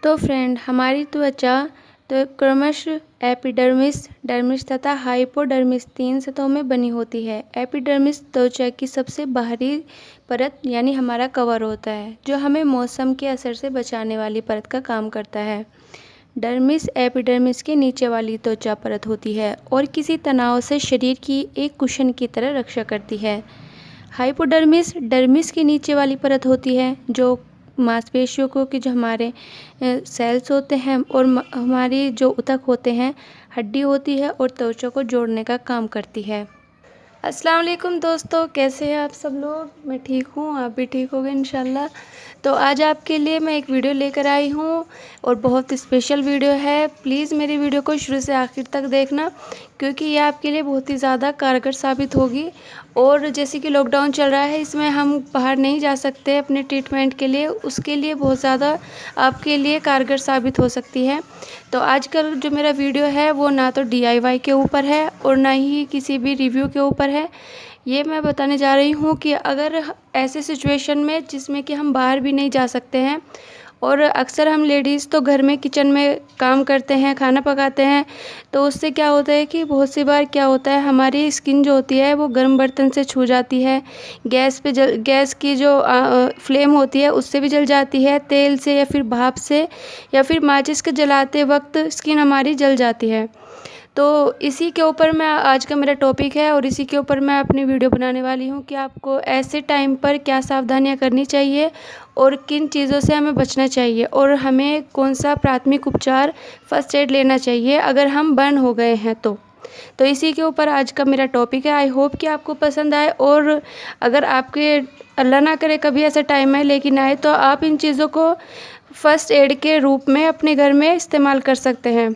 तो फ्रेंड, हमारी त्वचा तो क्रमशः एपिडर्मिस, डर्मिस तथा हाइपोडर्मिस 3 सतहों में बनी होती है। एपिडर्मिस त्वचा की सबसे बाहरी परत यानी हमारा कवर होता है, जो हमें मौसम के असर से बचाने वाली परत का काम करता है। डर्मिस एपिडर्मिस के नीचे वाली त्वचा परत होती है और किसी तनाव से शरीर की एक कुशन की तरह रक्षा करती है। हाइपोडर्मिस डर्मिस के नीचे वाली परत होती है, जो मांसपेशियों को कि जो हमारे सेल्स होते हैं और हमारी जो ऊतक होते हैं, हड्डी होती है और त्वचा को जोड़ने का काम करती है। अस्सलाम वालेकुम दोस्तों, कैसे हैं आप सब लोग? मैं ठीक हूँ, आप भी ठीक होंगे इंशाल्लाह। तो आज आपके लिए मैं एक वीडियो लेकर आई हूँ और बहुत स्पेशल वीडियो है। प्लीज़ मेरी वीडियो को शुरू से आखिर तक देखना, क्योंकि ये आपके लिए बहुत ही ज़्यादा कारगर साबित होगी। और जैसे कि लॉकडाउन चल रहा है, इसमें हम बाहर नहीं जा सकते अपने ट्रीटमेंट के लिए, उसके लिए बहुत ज़्यादा आपके लिए कारगर साबित हो सकती है। तो आजकल जो मेरा वीडियो है वो ना तो DIY के ऊपर है और ना ही किसी भी रिव्यू के ऊपर है। ये मैं बताने जा रही हूँ कि अगर ऐसे सिचुएशन में जिसमें कि हम बाहर भी नहीं जा सकते हैं और अक्सर हम लेडीज़ तो घर में किचन में काम करते हैं, खाना पकाते हैं, तो उससे क्या होता है कि बहुत सी बार क्या होता है, हमारी स्किन जो होती है वो गर्म बर्तन से छू जाती है, गैस की जो फ्लेम होती है उससे भी जल जाती है, तेल से या फिर भाप से या फिर माचिस के जलाते वक्त स्किन हमारी जल जाती है। तो इसी के ऊपर मैं आज का मेरा टॉपिक है और इसी के ऊपर मैं अपनी वीडियो बनाने वाली हूँ कि आपको ऐसे टाइम पर क्या सावधानियाँ करनी चाहिए और किन चीज़ों से हमें बचना चाहिए और हमें कौन सा प्राथमिक उपचार फर्स्ट एड लेना चाहिए अगर हम बर्न हो गए हैं तो इसी के ऊपर आज का मेरा टॉपिक है। आई होप कि आपको पसंद आए, और अगर आपके अल्लाह ना करे कभी ऐसा टाइम है लेकिन आए, तो आप इन चीज़ों को फर्स्ट एड के रूप में अपने घर में इस्तेमाल कर सकते हैं।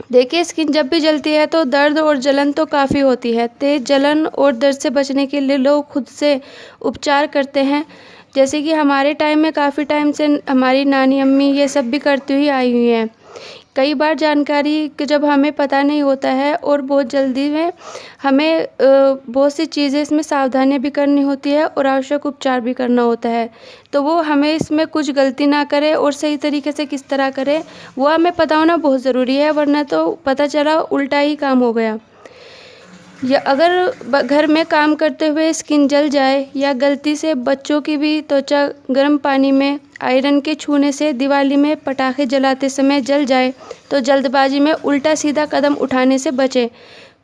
देखिए, स्किन जब भी जलती है तो दर्द और जलन तो काफ़ी होती है। तेज़ जलन और दर्द से बचने के लिए लोग खुद से उपचार करते हैं, जैसे कि हमारे टाइम में काफ़ी टाइम से हमारी नानी अम्मी ये सब भी करती हुई आई हुई हैं। कई बार जानकारी कि जब हमें पता नहीं होता है और बहुत जल्दी में हमें बहुत सी चीज़ें इसमें सावधानियाँ भी करनी होती है और आवश्यक उपचार भी करना होता है, तो वो हमें इसमें कुछ गलती ना करे और सही तरीके से किस तरह करे वो हमें पता होना बहुत ज़रूरी है, वरना तो पता चला उल्टा ही काम हो गया। या अगर घर में काम करते हुए स्किन जल जाए या गलती से बच्चों की भी त्वचा गर्म पानी में आयरन के छूने से दिवाली में पटाखे जलाते समय जल जाए, तो जल्दबाजी में उल्टा सीधा कदम उठाने से बचें।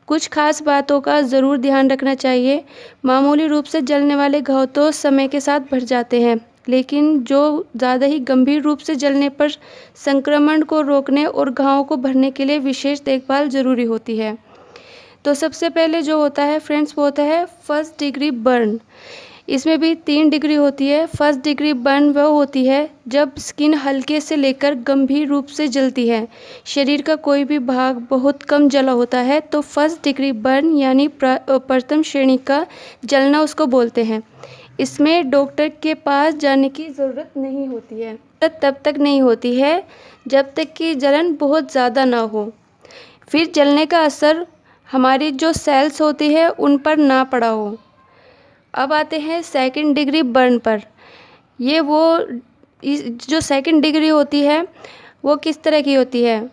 कुछ खास बातों का ज़रूर ध्यान रखना चाहिए। मामूली रूप से जलने वाले घाव तो समय के साथ बढ़ जाते हैं, लेकिन जो ज़्यादा ही गंभीर रूप से जलने पर संक्रमण को रोकने और घावों को भरने के लिए विशेष देखभाल ज़रूरी होती है। तो सबसे पहले जो होता है फ्रेंड्स, वो होता है फर्स्ट डिग्री बर्न। इसमें भी 3 डिग्री होती है। फर्स्ट डिग्री बर्न वह होती है जब स्किन हल्के से लेकर गंभीर रूप से जलती है। शरीर का कोई भी भाग बहुत कम जला होता है तो फर्स्ट डिग्री बर्न यानी प्रथम श्रेणी का जलना उसको बोलते हैं। इसमें डॉक्टर के पास जाने की ज़रूरत नहीं होती है। तब तक नहीं होती है जब तक कि जलन बहुत ज़्यादा ना हो, फिर जलने का असर हमारी जो सेल्स होती है उन पर ना पड़ा हो। अब आते हैं सेकंड डिग्री बर्न पर। ये वो जो सेकंड डिग्री होती है वो किस तरह की होती है,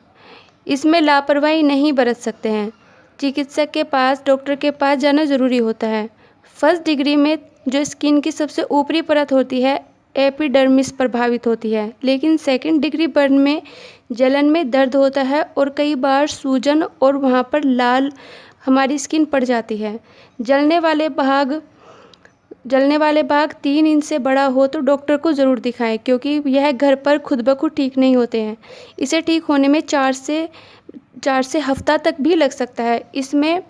इसमें लापरवाही नहीं बरत सकते हैं, चिकित्सक के पास, डॉक्टर के पास जाना ज़रूरी होता है। फर्स्ट डिग्री में जो स्किन की सबसे ऊपरी परत होती है एपिडर्मिस प्रभावित होती है, लेकिन सेकंड डिग्री बर्न में जलन में दर्द होता है और कई बार सूजन और वहाँ पर लाल हमारी स्किन पड़ जाती है। जलने वाले भाग 3 इंच से बड़ा हो तो डॉक्टर को ज़रूर दिखाएं, क्योंकि यह घर पर खुद ब खुद ठीक नहीं होते हैं। इसे ठीक होने में 4 से हफ्ता तक भी लग सकता है। इसमें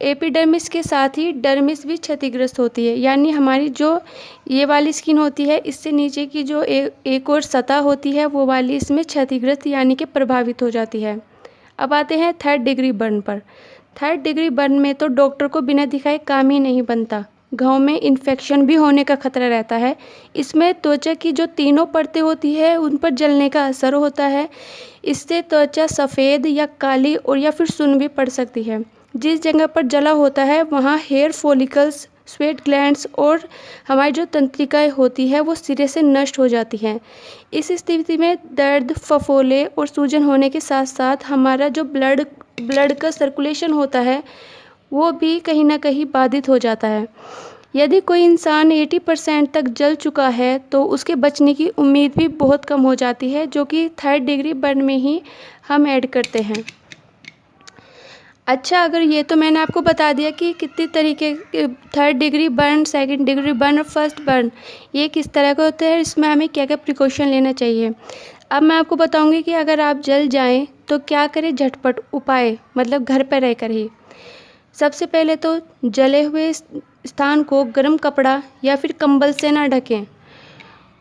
एपिडर्मिस के साथ ही डर्मिस भी क्षतिग्रस्त होती है, यानी हमारी जो ये वाली स्किन होती है इससे नीचे की जो एक और सतह होती है वो वाली इसमें क्षतिग्रस्त यानी कि प्रभावित हो जाती है। अब आते हैं थर्ड डिग्री बर्न पर। थर्ड डिग्री बर्न में तो डॉक्टर को बिना दिखाए काम ही नहीं बनता। घाव में इन्फेक्शन भी होने का खतरा रहता है। इसमें त्वचा की जो तीनों परतें होती है उन पर जलने का असर होता है। इससे त्वचा सफ़ेद या काली और या फिर सुन्न भी पड़ सकती है। जिस जगह पर जला होता है वहाँ हेयर फॉलिकल्स स्वेट ग्लैंड्स और हमारी जो तंत्रिकाएं होती है वो सिरे से नष्ट हो जाती हैं। इस स्थिति में दर्द, फफोले और सूजन होने के साथ साथ हमारा जो ब्लड का सर्कुलेशन होता है वो भी कहीं ना कहीं बाधित हो जाता है। यदि कोई इंसान 80% तक जल चुका है तो उसके बचने की उम्मीद भी बहुत कम हो जाती है, जो कि 3rd डिग्री बर्न में ही हम ऐड करते हैं। अच्छा, अगर ये तो मैंने आपको बता दिया कि कितनी तरीके के 3rd degree burn, 2nd degree burn और 1st बर्न ये किस तरह के होते हैं, इसमें हमें क्या क्या प्रिकॉशन लेना चाहिए। अब मैं आपको बताऊंगी कि अगर आप जल जाएं तो क्या करें, झटपट उपाय, मतलब घर पर रहकर ही। सबसे पहले तो जले हुए स्थान को गर्म कपड़ा या फिर कंबल से ना ढकें।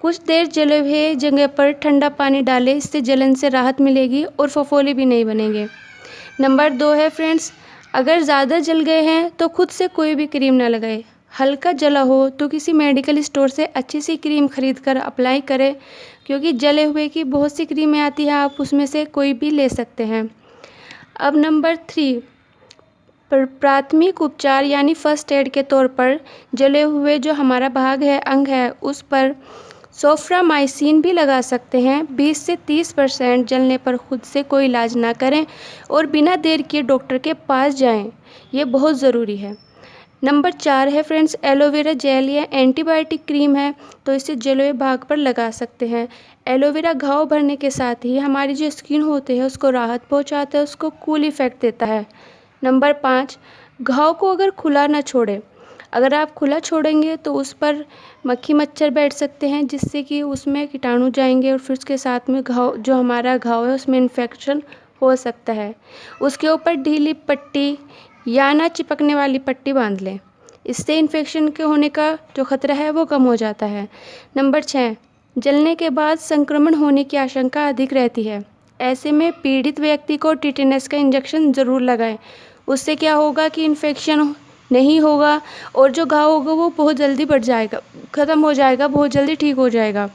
कुछ देर जले हुए जगह पर ठंडा पानी डालें, इससे जलन से राहत मिलेगी और फफोले भी नहीं बनेंगे। नंबर 2 है फ्रेंड्स, अगर ज़्यादा जल गए हैं तो खुद से कोई भी क्रीम ना लगाएं। हल्का जला हो तो किसी मेडिकल स्टोर से अच्छी सी क्रीम खरीद कर अप्लाई करें, क्योंकि जले हुए की बहुत सी क्रीमें आती हैं, आप उसमें से कोई भी ले सकते हैं। अब नंबर 3, प्राथमिक उपचार यानी फर्स्ट एड के तौर पर जले हुए जो हमारा भाग है, अंग है, उस पर सोफ्रामाइसिन भी लगा सकते हैं। 20 से 30% जलने पर खुद से कोई इलाज ना करें और बिना देर किए डॉक्टर के पास जाएं, ये बहुत ज़रूरी है। नंबर 4 है फ्रेंड्स, एलोवेरा जेल या एंटीबायोटिक क्रीम है तो इसे जले हुए भाग पर लगा सकते हैं। एलोवेरा घाव भरने के साथ ही हमारी जो स्किन होती है उसको राहत पहुंचाता है, उसको कूल इफेक्ट देता है। नंबर 5, घाव को अगर खुला ना छोड़ें। अगर आप खुला छोड़ेंगे तो उस पर मक्खी मच्छर बैठ सकते हैं, जिससे कि उसमें कीटाणु जाएंगे और फिर उसके साथ में घाव, जो हमारा घाव है उसमें इन्फेक्शन हो सकता है। उसके ऊपर ढीली पट्टी या ना चिपकने वाली पट्टी बांध लें, इससे इन्फेक्शन के होने का जो खतरा है वो कम हो जाता है। नंबर 6, जलने के बाद संक्रमण होने की आशंका अधिक रहती है। ऐसे में पीड़ित व्यक्ति को टिटेनस का इंजेक्शन ज़रूर लगाएं। उससे क्या होगा कि इन्फेक्शन नहीं होगा और जो घाव होगा वो बहुत जल्दी बढ़ जाएगा, ख़त्म हो जाएगा, बहुत जल्दी ठीक हो जाएगा।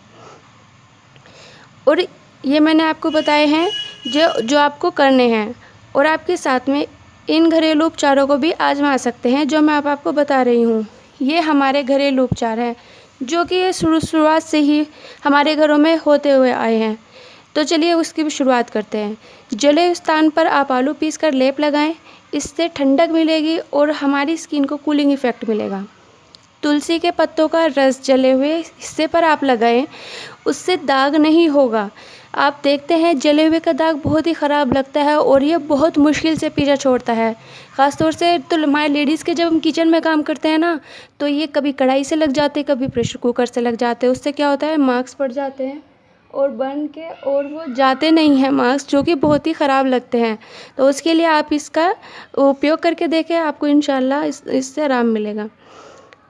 और ये मैंने आपको बताए हैं जो आपको करने हैं, और आपके साथ में इन घरेलू उपचारों को भी आजमा सकते हैं जो मैं आपको बता रही हूँ। ये हमारे घरेलू उपचार हैं जो कि शुरुआत से ही हमारे घरों में होते हुए आए हैं। तो चलिए उसकी भी शुरुआत करते हैं। जले स्थान पर आप आलू पीस कर लेप लगाएं, इससे ठंडक मिलेगी और हमारी स्किन को कूलिंग इफ़ेक्ट मिलेगा। तुलसी के पत्तों का रस जले हुए हिस्से पर आप लगाएं, उससे दाग नहीं होगा। आप देखते हैं जले हुए का दाग बहुत ही ख़राब लगता है और ये बहुत मुश्किल से पीछा छोड़ता है। ख़ासतौर से तो हमारे लेडीज़ के जब हम किचन में काम करते हैं ना, तो ये कभी कढ़ाई से लग जाते, कभी प्रेशर कुकर से लग जाते हैं। उससे क्या होता है, मार्क्स पड़ जाते हैं और बन के और वो जाते नहीं हैं मार्क्स, जो कि बहुत ही ख़राब लगते हैं। तो उसके लिए आप इसका उपयोग करके देखें, आपको इंशाल्लाह इससे आराम मिलेगा।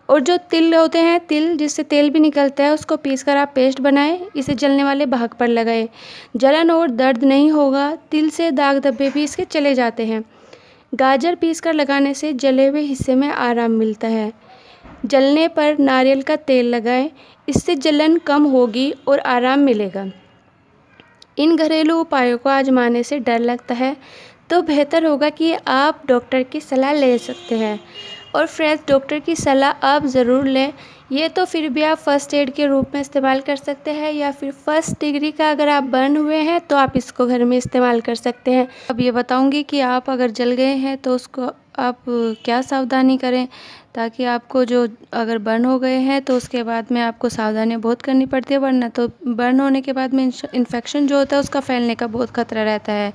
और जो तिल होते हैं, तिल जिससे तेल भी निकलता है, उसको पीसकर आप पेस्ट बनाएं, इसे जलने वाले भाग पर लगाएं। जलन और दर्द नहीं होगा, तिल से दाग धब्बे भी इसके चले जाते हैं। गाजर पीसकर लगाने से जले हुए हिस्से में आराम मिलता है। जलने पर नारियल का तेल लगाएं, इससे जलन कम होगी और आराम मिलेगा। इन घरेलू उपायों को आजमाने से डर लगता है तो बेहतर होगा कि आप डॉक्टर की सलाह ले सकते हैं। और फ्रेंड्स, डॉक्टर की सलाह आप ज़रूर लें। ये तो फिर भी आप फर्स्ट एड के रूप में इस्तेमाल कर सकते हैं, या फिर 1st डिग्री का अगर आप बर्न हुए हैं तो आप इसको घर में इस्तेमाल कर सकते हैं। अब ये बताऊंगी कि आप अगर जल गए हैं तो उसको आप क्या सावधानी करें, ताकि आपको जो अगर बर्न हो गए हैं तो उसके बाद में आपको सावधानियाँ बहुत करनी पड़ती है, वरना तो बर्न होने के बाद में इन्फेक्शन जो होता है उसका फैलने का बहुत खतरा रहता है।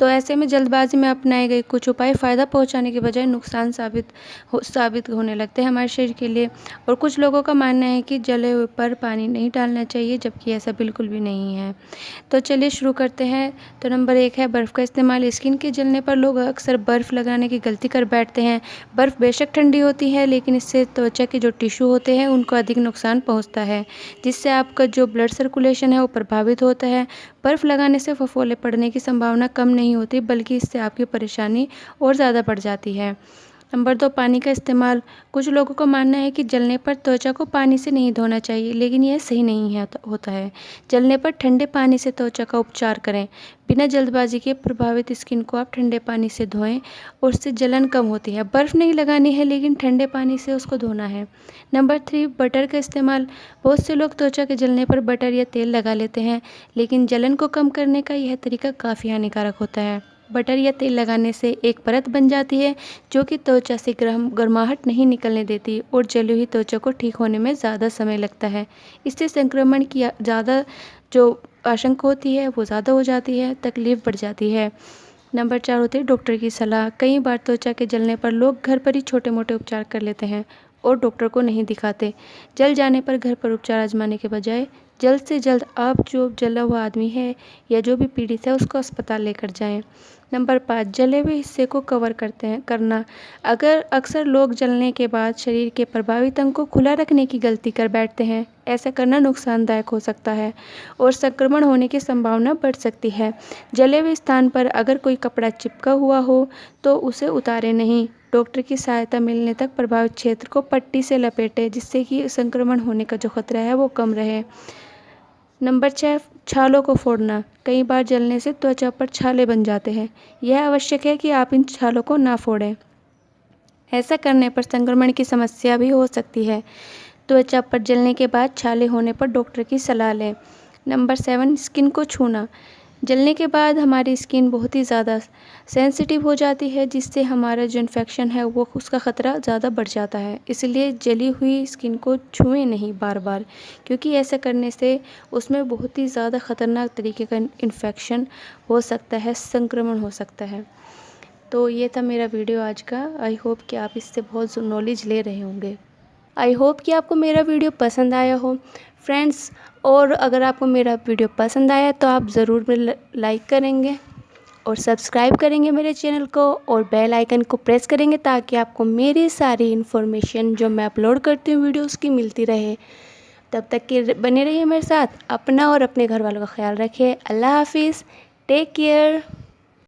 तो ऐसे में जल्दबाजी में अपनाए गए कुछ उपाय फ़ायदा पहुंचाने के बजाय नुकसान साबित होने लगते हैं हमारे शरीर के लिए। और कुछ लोगों का मानना है कि जले हुए पर पानी नहीं डालना चाहिए, जबकि ऐसा बिल्कुल भी नहीं है। तो चलिए शुरू करते हैं। तो नंबर 1 है बर्फ़ का इस्तेमाल। स्किन के जलने पर लोग अक्सर बर्फ़ लगाने की गलती कर बैठते हैं। बर्फ़ बेशक ठंडी होती है, लेकिन इससे त्वचा के जो टिश्यू होते हैं उनको अधिक नुकसान पहुंचता है, जिससे आपका जो ब्लड सर्कुलेशन है वो प्रभावित होता है। बर्फ़ लगाने से फफोले पड़ने की संभावना कम नहीं होती, बल्कि इससे आपकी परेशानी और ज़्यादा बढ़ जाती है। नंबर 2, पानी का इस्तेमाल। कुछ लोगों का मानना है कि जलने पर त्वचा को पानी से नहीं धोना चाहिए, लेकिन यह सही नहीं है होता है। जलने पर ठंडे पानी से त्वचा का उपचार करें। बिना जल्दबाजी के प्रभावित स्किन को आप ठंडे पानी से धोएं और उससे जलन कम होती है। बर्फ़ नहीं लगानी है, लेकिन ठंडे पानी से उसको धोना है। नंबर 3, बटर का इस्तेमाल। बहुत से लोग त्वचा के जलने पर बटर या तेल लगा लेते हैं, लेकिन जलन को कम करने का यह तरीका काफ़ी हानिकारक होता है। बटर या तेल लगाने से एक परत बन जाती है जो कि त्वचा से गर्माहट नहीं निकलने देती और जली हुई त्वचा को ठीक होने में ज़्यादा समय लगता है। इससे संक्रमण की ज़्यादा जो आशंका होती है वो ज़्यादा हो जाती है, तकलीफ बढ़ जाती है। नंबर 4 होती है डॉक्टर की सलाह। कई बार त्वचा के जलने पर लोग घर पर ही छोटे मोटे उपचार कर लेते हैं और डॉक्टर को नहीं दिखाते। जल जाने पर घर पर उपचार आजमाने के बजाय जल्द से जल्द आप जो जला हुआ आदमी है या जो भी पीड़ित है उसको अस्पताल लेकर जाएं। नंबर 5, जले हुए हिस्से को कवर करना। अक्सर लोग जलने के बाद शरीर के प्रभावित अंग को खुला रखने की गलती कर बैठते हैं। ऐसा करना नुकसानदायक हो सकता है और संक्रमण होने की संभावना बढ़ सकती है। जले हुए स्थान पर अगर कोई कपड़ा चिपका हुआ हो तो उसे उतारें नहीं। डॉक्टर की सहायता मिलने तक प्रभावित क्षेत्र को पट्टी से लपेटें, जिससे कि संक्रमण होने का जो खतरा है वो कम रहे। नंबर 6, छालों को फोड़ना। कई बार जलने से त्वचा पर छाले बन जाते हैं। यह आवश्यक है कि आप इन छालों को ना फोड़ें। ऐसा करने पर संक्रमण की समस्या भी हो सकती है। त्वचा पर जलने के बाद छाले होने पर डॉक्टर की सलाह लें। नंबर 7, स्किन को छूना। जलने के बाद हमारी स्किन बहुत ही ज़्यादा सेंसिटिव हो जाती है, जिससे हमारा जो इन्फेक्शन है वो उसका ख़तरा ज़्यादा बढ़ जाता है। इसलिए जली हुई स्किन को छुएं नहीं बार बार, क्योंकि ऐसा करने से उसमें बहुत ही ज़्यादा ख़तरनाक तरीके का इन्फेक्शन हो सकता है, संक्रमण हो सकता है। तो ये था मेरा वीडियो आज का। आई होप कि आप इससे बहुत नॉलेज ले रहे होंगे। आई होप कि आपको मेरा वीडियो पसंद आया हो फ्रेंड्स। और अगर आपको मेरा वीडियो पसंद आया तो आप ज़रूर लाइक करेंगे और सब्सक्राइब करेंगे मेरे चैनल को और बेल आइकन को प्रेस करेंगे, ताकि आपको मेरी सारी इन्फॉर्मेशन जो मैं अपलोड करती हूँ वीडियोस की मिलती रहे। तब तक के बने रहिए मेरे साथ। अपना और अपने घर वालों का ख्याल रखिए। अल्लाह हाफिज़। Take care.